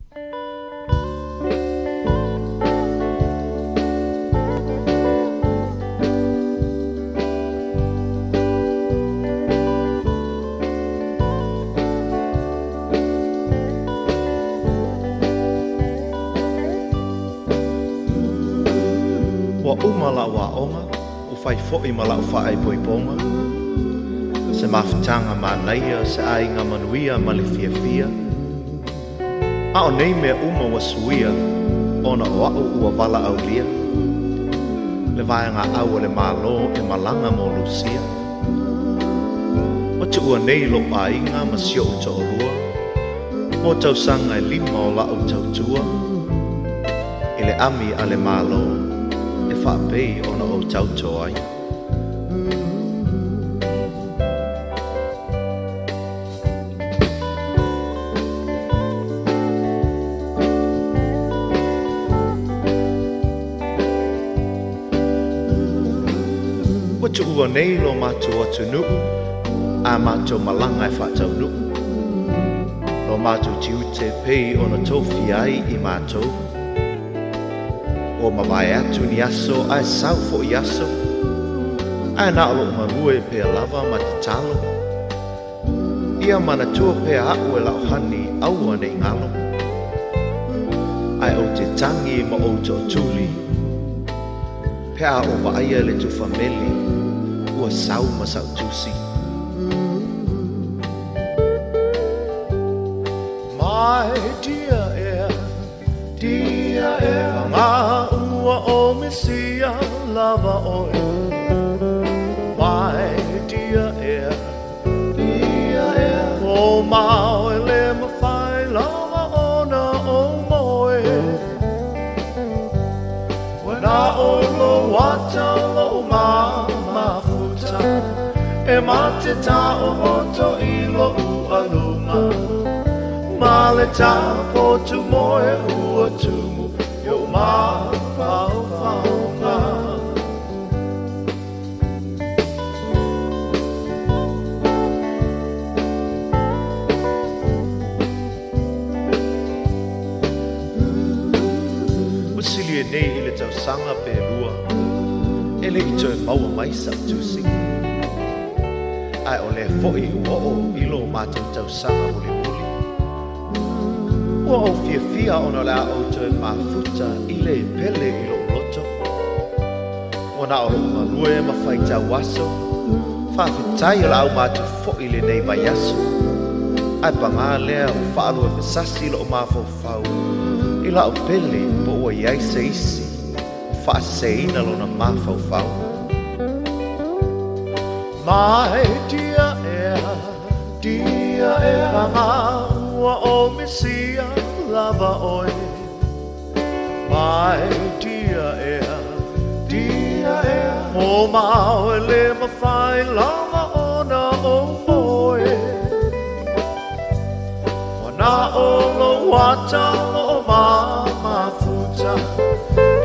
Wa umala wa onga, u fai fo'i ma lau whae poiponga. Se mawhitanga ma naia se ainga manuia ma le fia. A o nei mea uma wa suia, ona o au ua wala au lia. Le vaenga au le malo e malanga mo lusia. O te ua nei lo ainga ma sio o ta orua. Mo tau sanga e lima o lau tau tua. I le ami a le malo. E whapei ona o tauto ai. Wa tu ua nei lo mātou atu nuu, a mātou malanga e whātau nuu. Lo mātou tiu te pei ona tofi ai I mātou. O mawai atu ni aso ai sau fo I aso. Ai na alo marue pe lava ma te talo. Ia mana tua pe hau e lau hani aua nei ngalo. Ai o te tangi ma o to tuli. Pe a o vaia le tu fameli. Ua sau ma sau tusi. My dear air, ngā ua o misia lava oi. My dear air, o mau e le mawhai lava ona o moe. Wena o lo wata lo mafuta, e mate ta o oto I lo ualuma. Ma le tapo tu moe ua tumu, yo ma fau ngā. Wasili e nei I le tau sanga pe lua, e le ito e maua mai sa tusi. Ai o le fo'i uo'o I lo mātou tau sanga muli muli. Ua o fia ona la auto e mafuta I le pele I lo loto. Ua na o ma lue ma whai tau waso. Whawhitai o la au mātou fo'i le nei vai aso. Ai panga lea o whaalu e whasasi lo o mawhau. I la o pele po ua iai se isi. O whaaseina lo na mawhau. My dear air, ua o misia lava oi. My dear air, o mau e le mawhai lava ona o moe. Wana o lo wata o mafuta,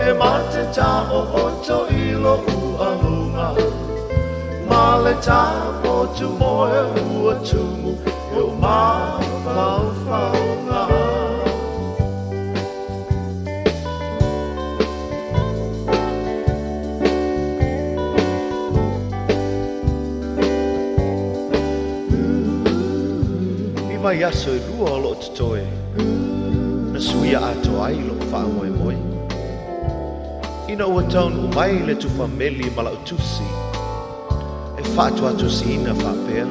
e mate ta o oto I lo ualuma. Ma le tapo tu moe ua tumu, yo ma fau ngā. Ni mai aso e lua o lo tatoe, na suia ato ai lo wha moe moe. Ina ua taun umai le tu fameli ma lau tusi, e wha atu si ina wha pēr.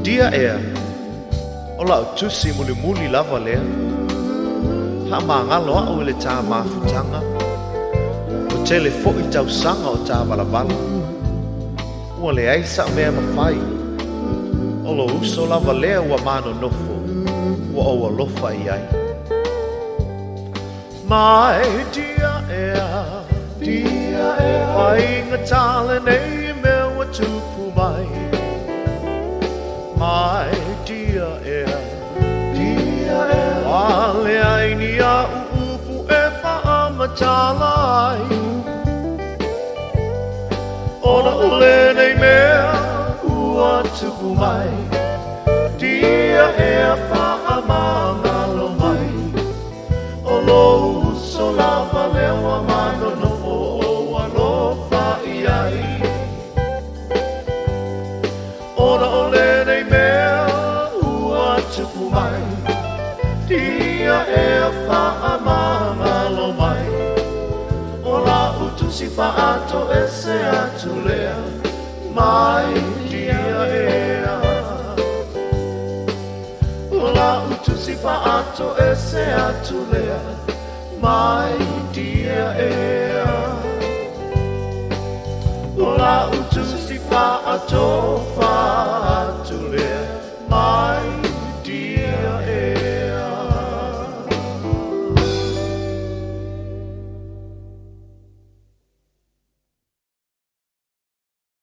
Dear air, o lau tusi muli muli lava lea. Ha maangalo au le tā mawhutanga. O tele fo'i tau sanga o tā walawala. Ua le aisa mea mawhai. O lo uso lava lea ua mano nofo. Ua oua lofa I ai. My dear air, ai ngā tāle nei mea wa tupu mai. My dear air, ale ai ni a uupu e whaamatala ai. Ona ole nei mea ua tupu mai. Dear air whaamanga faato ese atulea, my dear ea. Ola utu si faato ese atulea, my dear ea. Ola utu si faato fa.